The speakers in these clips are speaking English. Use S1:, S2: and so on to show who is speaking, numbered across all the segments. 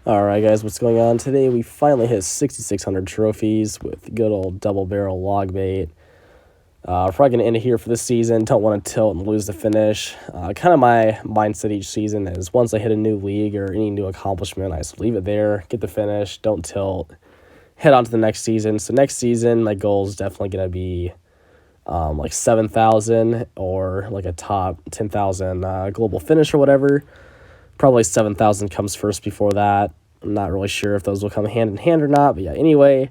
S1: Alright guys, what's going on? Today we finally hit 6,600 trophies with good old double barrel log bait. Probably going to end it here for this season. Don't want to tilt and lose the finish. Kind of my mindset each season is once I hit a new league or any new accomplishment, I just leave it there, get the finish, don't tilt, head on to the next season. So next season, my goal is definitely going to be like 7,000 or like a top 10,000 global finish or whatever. Probably 7,000 comes first before that. I'm not really sure if those will come hand in hand or not. But yeah, anyway,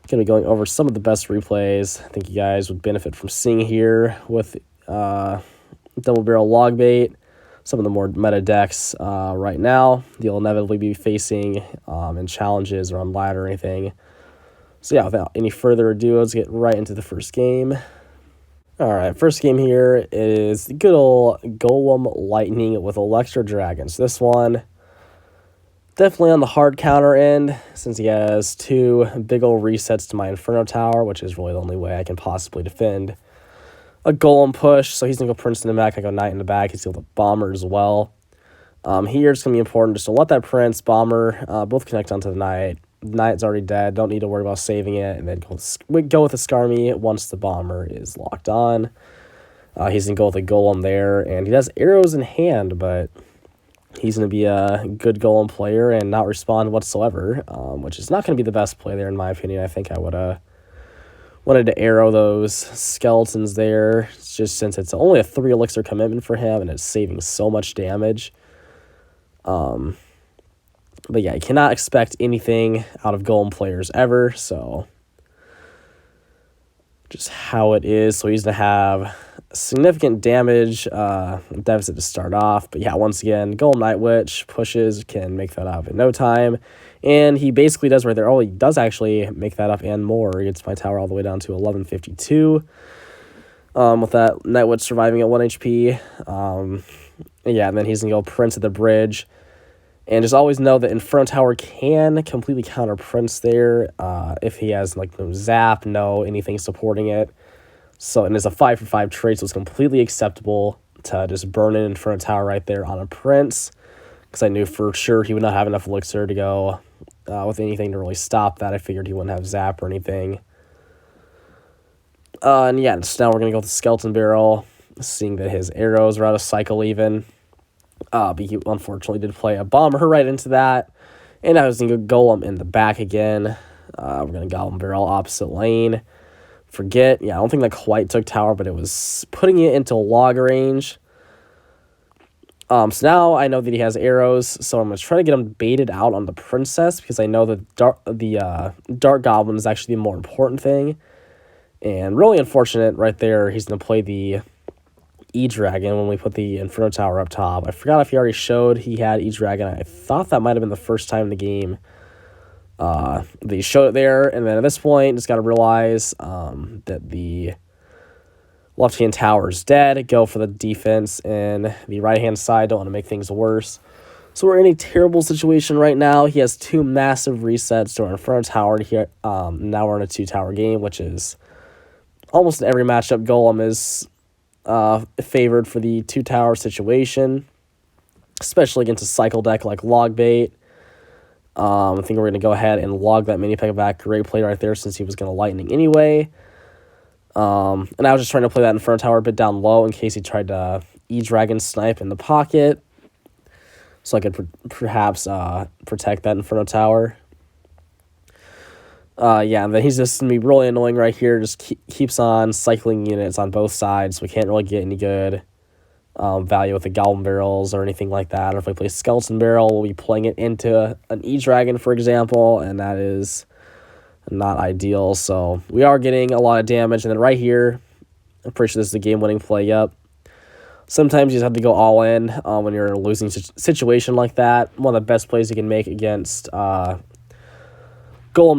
S1: going to be going over some of the best replays I think you guys would benefit from seeing here with double barrel log bait. Some of the more meta decks right now you'll inevitably be facing in challenges or on ladder or anything. So yeah, without any further ado, let's get right into the first game. Alright, first game here is the good old Golem Lightning with Electro Dragons. This one, definitely on the hard counter end, since he has two big old resets to my Inferno Tower, which is really the only way I can possibly defend a Golem push. So he's going to go Prince in the back, I go Knight in the back, he's going to go Bomber as well. Here it's going to be important just to let that Prince, Bomber, both connect onto the Knight. Knight's already dead, don't need to worry about saving it, and then go with the Skarmy once the Bomber is locked on. He's going to go with a Golem there, and he has arrows in hand, but he's going to be a good Golem player and not respond whatsoever, which is not going to be the best play there in my opinion. I think I would have wanted to arrow those skeletons there, just since it's only a 3 elixir commitment for him, and it's saving so much damage. But yeah, you cannot expect anything out of Golem players ever, so just how it is. So he's going to have significant damage deficit to start off. But yeah, once again, Golem Night Witch pushes, can make that up in no time. And he basically does right there. Oh, he does actually make that up and more. He gets my tower all the way down to 1152. With that Night Witch surviving at 1 HP. Yeah, and then he's going to go Prince at the bridge. And just always know that Inferno Tower can completely counter Prince there if he has like no zap, no anything supporting it. So, and it's a 5-for-5 trade, so it's completely acceptable to just burn an Inferno Tower right there on a Prince. Because I knew for sure he would not have enough elixir to go with anything to really stop that. I figured he wouldn't have zap or anything. And yeah, so now we're going to go with the Skeleton Barrel, seeing that his arrows are out of cycle even. But he unfortunately did play a Bomber right into that. And I was going to go Golem in the back again. We're going to Golem Barrel opposite lane. Forget, yeah, I don't think that quite took tower, but it was putting it into log range. So now I know that he has arrows, so I'm going to try to get him baited out on the Princess, because I know that the Dark Goblin is actually the more important thing. And really unfortunate right there, he's going to play the E-Dragon when we put the Inferno Tower up top. I forgot if he already showed he had E-Dragon. I thought that might have been the first time in the game that he showed it there. And then at this point, just got to realize that the left-hand tower is dead. Go for the defense, and the right-hand side don't want to make things worse. So we're in a terrible situation right now. He has 2 massive resets to our Inferno Tower here. Now we're in a 2-tower game, which is almost in every matchup. Golem is favored for the 2-tower situation, especially against a cycle deck like Logbait. I think we're going to go ahead and log that mini pack back. Great play right there, since he was going to lightning anyway. And I was just trying to play that Inferno Tower a bit down low in case he tried to E-Dragon snipe in the pocket, so I could perhaps protect that Inferno Tower. Yeah, and then he's just going to be really annoying right here. Just keeps on cycling units on both sides, so we can't really get any good value with the Goblin Barrels or anything like that. Or if we play Skeleton Barrel, we'll be playing it into an E-Dragon, for example, and that is not ideal. So we are getting a lot of damage. And then right here, I'm pretty sure this is a game-winning play. Yep. Sometimes you just have to go all in when you're in a losing situation like that. One of the best plays you can make against Golem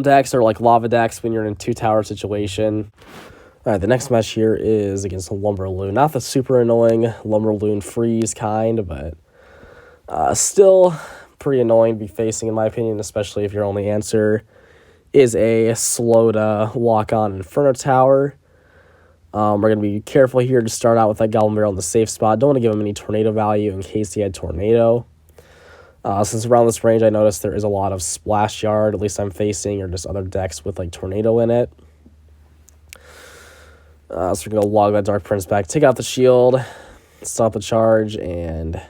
S1: decks or like Lava decks when you're in a 2-tower situation. All right, the next match here is against Lumberloon. Not the super annoying Lumberloon freeze kind, but still pretty annoying to be facing, in my opinion, especially if your only answer is a slow to walk on Inferno Tower. We're going to be careful here to start out with that Goblin Barrel in the safe spot. Don't want to give him any tornado value in case he had tornado. Since around this range, I noticed there is a lot of splash yard, at least I'm facing, or just other decks with like tornado in it. So we're going to log that Dark Prince back, take out the shield, stop the charge, and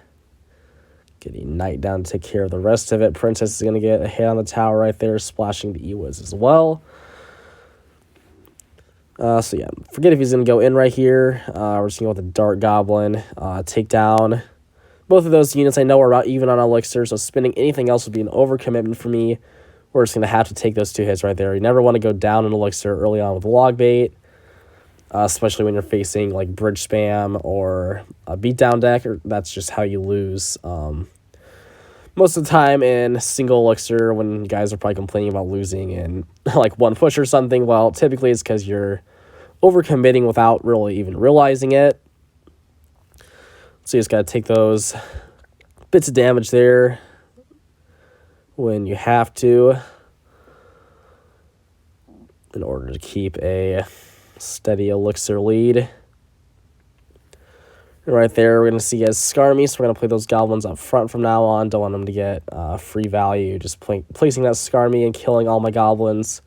S1: get a Knight down to take care of the rest of it. Princess is going to get a hit on the tower right there, splashing the E-Wiz as well. So yeah, forget if he's going to go in right here. We're just going to go with the Dark Goblin, take down both of those units. I know we're about even on Elixir, so spending anything else would be an overcommitment for me. We're just going to have to take those 2 hits right there. You never want to go down in Elixir early on with log bait. Especially when you're facing like bridge spam or a beatdown deck, or that's just how you lose. Most of the time in single elixir, when guys are probably complaining about losing in like 1 push or something, well, typically it's because you're overcommitting without really even realizing it. So you just got to take those bits of damage there when you have to in order to keep a steady elixir lead. Right there, we're going to see as Skarmy, so we're going to play those goblins up front from now on. Don't want them to get free value, just placing that Skarmy and killing all my goblins.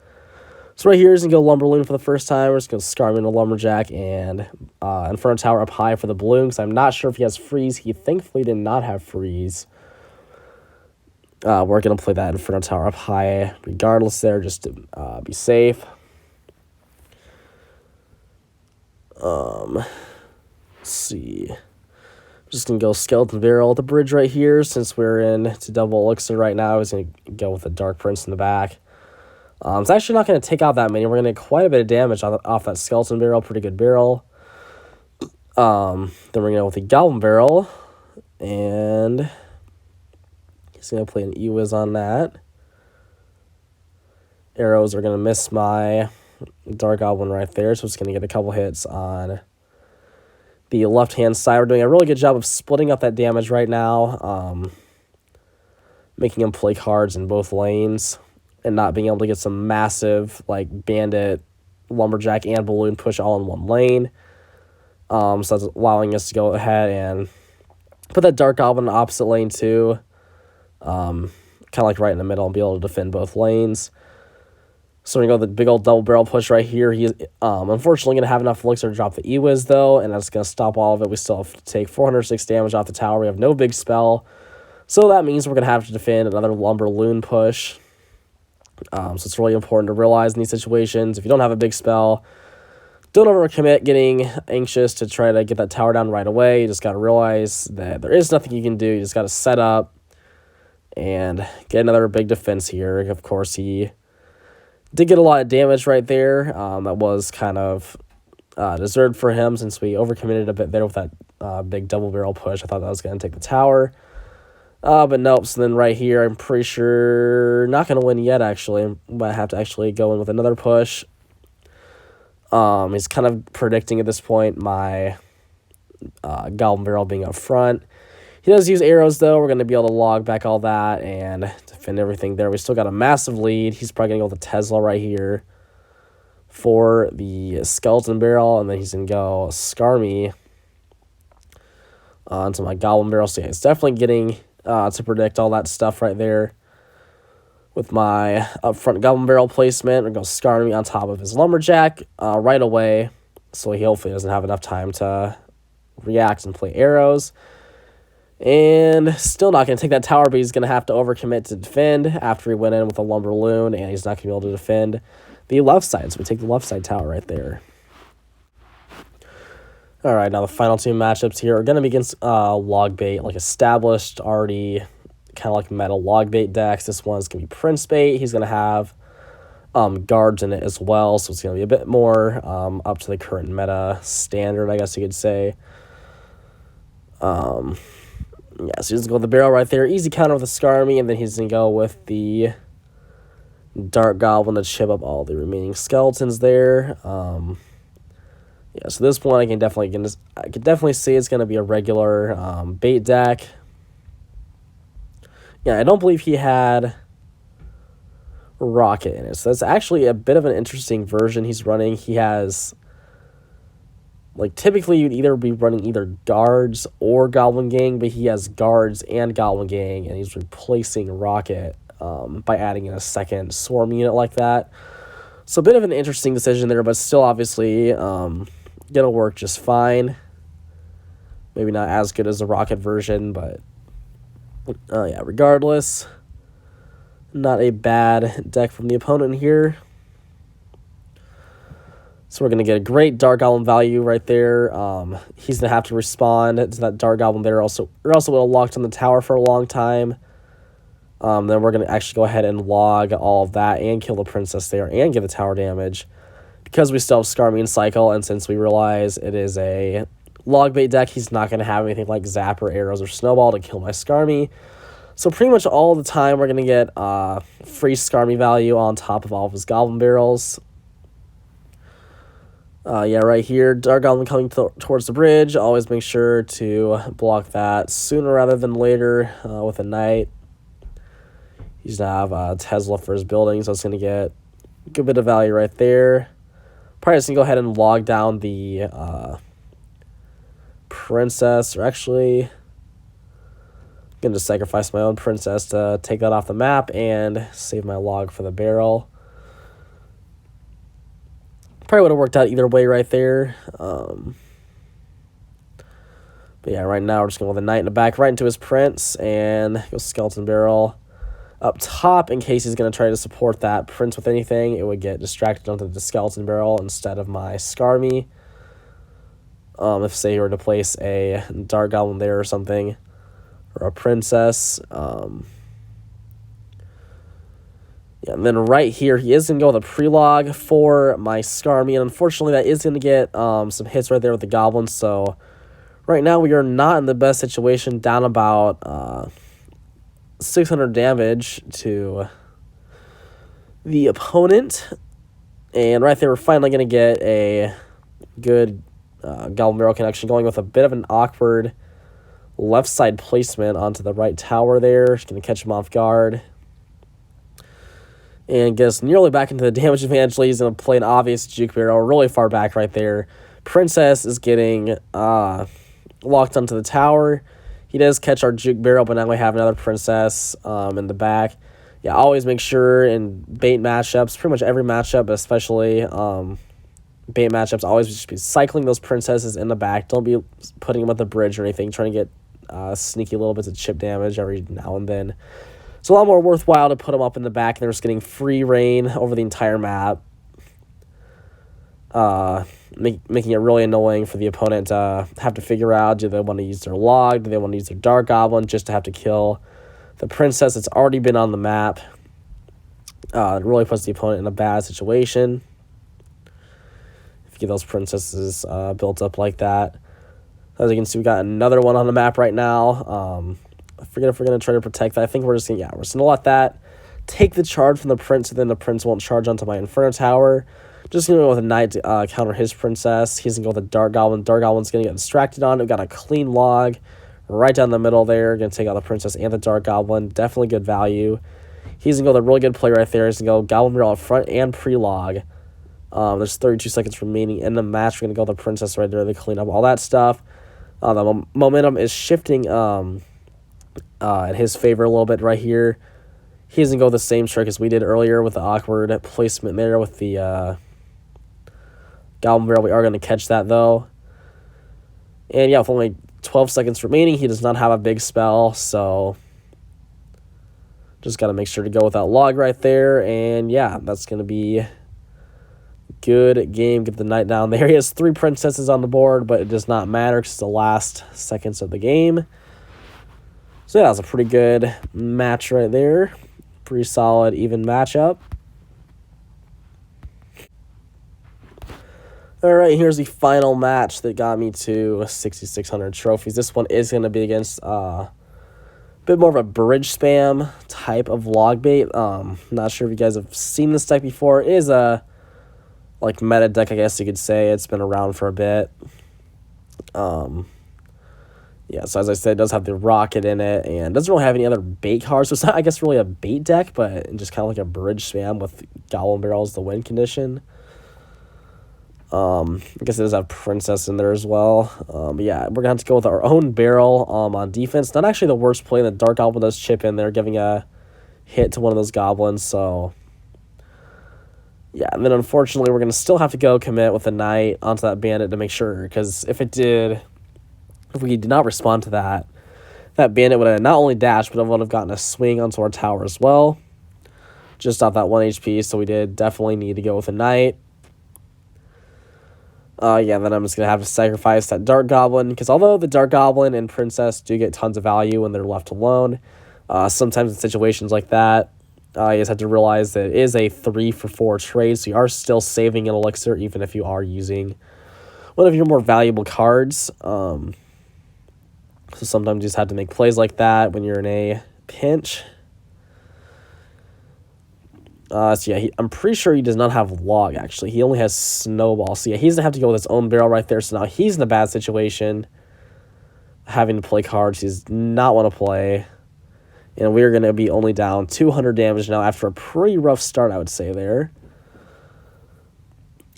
S1: So right here is going to go Lumberloon for the first time. We're just going to Skarmy into Lumberjack and Inferno Tower up high for the balloon, because I'm not sure if he has freeze. He thankfully did not have freeze. We're going to play that Inferno Tower up high regardless there, just to be safe. Let's see. Just going to go Skeleton Barrel at the bridge right here. Since we're in to double elixir right now, I was going to go with the Dark Prince in the back. It's actually not going to take out that many. We're going to get quite a bit of damage off that Skeleton Barrel. Pretty good barrel. Then we're going to go with the Goblin Barrel. And he's going to play an E-Wiz on that. Arrows are going to miss my Dark Goblin right there, so it's going to get a couple hits on the left-hand side. We're doing a really good job of splitting up that damage right now, making him play cards in both lanes, and not being able to get some massive, like, Bandit, Lumberjack, and Balloon push all in one lane. So that's allowing us to go ahead and put that Dark Goblin in the opposite lane, too. Kind of like right in the middle, and be able to defend both lanes. So we're going to go with the big old double barrel push right here. He's unfortunately going to have enough elixir to drop the E-Wiz, though, and that's going to stop all of it. We still have to take 406 damage off the tower. We have no big spell. So that means we're going to have to defend another Lumberloon push. So it's really important to realize in these situations, if you don't have a big spell, don't overcommit getting anxious to try to get that tower down right away. You just got to realize that there is nothing you can do. You just got to set up and get another big defense here. Of course, he did get a lot of damage right there. That was kind of deserved for him since we overcommitted a bit there with that big double barrel push. I thought that was going to take the tower. But nope. So then right here, I'm pretty sure not going to win yet, actually. I might have to actually go in with another push. He's kind of predicting at this point my Goblin Barrel being up front. He does use arrows, though. We're going to be able to log back all that and defend everything there. We still got a massive lead. He's probably going to go with the Tesla right here for the Skeleton Barrel, and then he's going to go Skarmy onto my Goblin Barrel. So yeah, it's definitely getting to predict all that stuff right there with my upfront Goblin Barrel placement. We're going to Skarmy on top of his Lumberjack right away, so he hopefully doesn't have enough time to react and play arrows. And still not going to take that tower, but he's going to have to overcommit to defend after he went in with a Lumberloon, and he's not going to be able to defend the left side. So we take the left side tower right there. All right, now the final 2 matchups here are going to be against log bait, like established, already kind of like meta log bait decks. This one's going to be Prince Bait. He's going to have guards in it as well, so it's going to be a bit more up to the current meta standard, I guess you could say. Yeah, so he's going to go with the barrel right there. Easy counter with the Skarmy, and then he's going to go with the Dark Goblin to chip up all the remaining skeletons there. Yeah, so this one I can definitely see it's going to be a regular bait deck. Yeah, I don't believe he had Rocket in it, so that's actually a bit of an interesting version he's running. He has Like, typically, you'd either be running either guards or Goblin Gang, but he has guards and Goblin Gang, and he's replacing Rocket by adding in a second Swarm unit like that. So a bit of an interesting decision there, but still obviously going to work just fine. Maybe not as good as the Rocket version, but yeah, regardless, not a bad deck from the opponent here. So we're going to get a great Dark Goblin value right there. He's going to have to respond to that Dark Goblin there. Or else it would have locked on the tower for a long time. Then we're going to actually go ahead and log all of that and kill the princess there and get the tower damage. Because we still have Skarmy and Cycle, and since we realize it is a log bait deck, he's not going to have anything like Zap or Arrows or Snowball to kill my Skarmy. So pretty much all the time we're going to get free Skarmy value on top of all of his Goblin Barrels. Yeah, right here, Dark Goblin coming towards the bridge. Always make sure to block that sooner rather than later with a Knight. He's going to have Tesla for his building, so it's going to get a good bit of value right there. Probably just going to go ahead and log down the princess, or actually, I'm going to sacrifice my own princess to take that off the map and save my log for the barrel. Probably would have worked out either way right there. But yeah, right now we're just going with a Knight in the back right into his Prince and go Skeleton Barrel up top in case he's going to try to support that Prince with anything. It would get distracted onto the Skeleton Barrel instead of my Skarmy. If, say, he were to place a Dark Goblin there or something, or a Princess. Yeah, and then right here, he is going to go with a Prelog for my Skarmy, and unfortunately that is going to get some hits right there with the Goblins, so right now we are not in the best situation, down about 600 damage to the opponent, and right there we're finally going to get a good Goblin Barrel connection, going with a bit of an awkward left side placement onto the right tower there. Just going to catch him off guard and get us nearly back into the damage advantage. He's going to play an obvious Juke Barrel really far back right there. Princess is getting locked onto the tower. He does catch our Juke Barrel, but now we have another Princess in the back. Yeah, always make sure in bait matchups, pretty much every matchup, but especially bait matchups, always just be cycling those Princesses in the back. Don't be putting them at the bridge or anything, trying to get sneaky little bits of chip damage every now and then. It's a lot more worthwhile to put them up in the back, and they're just getting free reign over the entire map, making it really annoying for the opponent to have to figure out, do they want to use their log, do they want to use their Dark Goblin just to have to kill the Princess that's already been on the map. It really puts the opponent in a bad situation if you get those Princesses built up like that. As you can see, we got another one on the map right now. I forget if we're going to try to protect that. I think we're just going to let that take the charge from the Prince, and then the Prince won't charge onto my Inferno Tower. Just going to go with a Knight to counter his Princess. He's going to go with a Dark Goblin. Dark Goblin's going to get distracted on it. We've got a clean log right down the middle there. Going to take out the Princess and the Dark Goblin. Definitely good value. He's going to go with a really good play right there. He's going to go Goblin Barrel up front and pre-log. There's 32 seconds remaining in the match. We're going to go with the Princess right there to clean up all that stuff. The momentum is shifting in his favor a little bit right here. He doesn't go the same trick as we did earlier with the awkward placement there with the Goblin Barrel. We are going to catch that, though. And yeah, with only 12 seconds remaining, he does not have a big spell, so just got to make sure to go with that log right there. And yeah, that's going to be good game. Get the Knight down there. He has 3 Princesses on the board, but it does not matter because it's the last seconds of the game. So yeah, that was a pretty good match right there. Pretty solid, even matchup. All right, here's the final match that got me to 6,600 trophies. This one is going to be against a bit more of a bridge spam type of log bait. Not sure if you guys have seen this deck before. It is a like meta deck, I guess you could say. It's been around for a bit. Yeah, so as I said, it does have the Rocket in it, and doesn't really have any other bait cards. So it's not, I guess, really a bait deck, but just kind of like a bridge spam with Goblin Barrels, the win condition. I guess it does have Princess in there as well. But yeah, we're going to have to go with our own barrel on defense. Not actually the worst play. The Dark Goblin does chip in there, giving a hit to one of those goblins. So yeah, and then unfortunately we're going to still have to go commit with a knight onto that bandit to make sure. Because if we did not respond to that bandit would have not only dashed, but it would have gotten a swing onto our tower as well. Just off that 1 HP, so we did definitely need to go with a knight. Yeah, then I'm just going to have to sacrifice that Dark Goblin, because although the Dark Goblin and Princess do get tons of value when they're left alone, sometimes in situations like that, you just have to realize that it is a 3-for-4 trade, so you are still saving an elixir, even if you are using one of your more valuable cards. So sometimes you just have to make plays like that when you're in a pinch. So yeah, I'm pretty sure he does not have log, actually. He only has snowball. So yeah, he's going to have to go with his own barrel right there. So now he's in a bad situation, having to play cards he does not want to play. And we're going to be only down 200 damage now after a pretty rough start, I would say, there.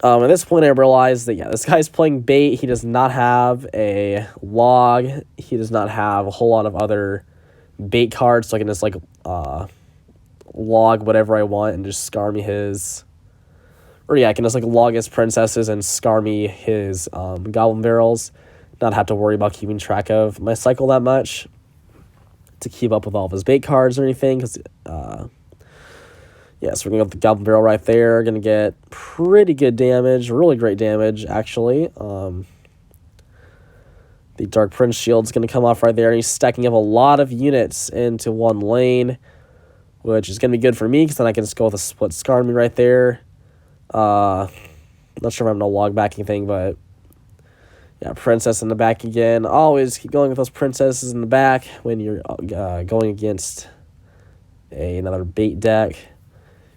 S1: At this point, I realized that, yeah, this guy's playing bait. He does not have a log. He does not have a whole lot of other bait cards. So I can just, like, log whatever I want and just scar me his, or yeah, I can just like log his princesses and scar me his goblin barrels, not have to worry about keeping track of my cycle that much to keep up with all of his bait cards or anything, because yeah, so we're gonna go with the goblin barrel right there, gonna get pretty good damage, really great damage actually. The Dark Prince shield's gonna come off right there, and he's stacking up a lot of units into one lane, which is going to be good for me, because then I can just go with a split scar me right there. Not sure if I have no log backing thing, but yeah, princess in the back again. Always keep going with those princesses in the back when you're going against another bait deck.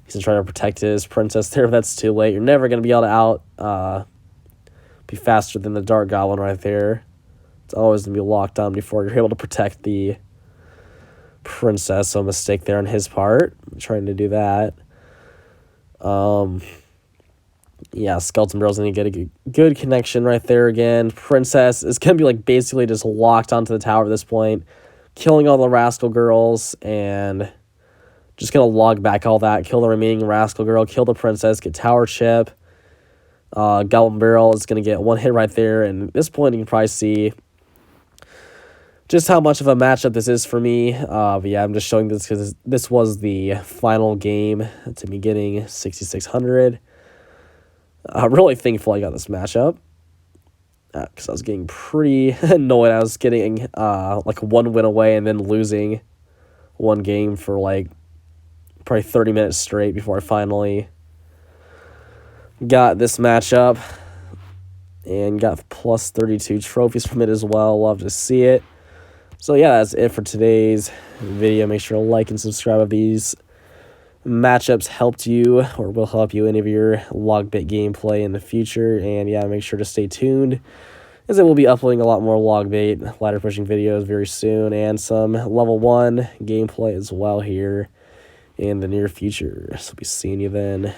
S1: He's trying to protect his princess there, but that's too late. You're never going to be able to be faster than the Dark Goblin right there. It's always going to be locked on before you're able to protect the princess, so a mistake there on his part, trying to do that. Yeah, Skeleton Barrel's gonna get a good connection right there again. Princess is gonna be like basically just locked onto the tower at this point, killing all the Rascal Girls, and just gonna log back all that, kill the remaining Rascal Girl, kill the princess, get tower chip. Goblin Barrel is gonna get one hit right there, and at this point you can probably see just how much of a matchup this is for me. But yeah, I'm just showing this because this was the final game to be getting 6,600. I'm really thankful I got this matchup, because I was getting pretty annoyed. I was getting like one win away and then losing one game for like probably 30 minutes straight before I finally got this matchup and got plus 32 trophies from it as well. Love to see it. So yeah, that's it for today's video. Make sure to like and subscribe if these matchups helped you or will help you in any of your logbait gameplay in the future. And yeah, make sure to stay tuned, as I will be uploading a lot more logbait ladder pushing videos very soon, and some level 1 gameplay as well here in the near future. So be seeing you then.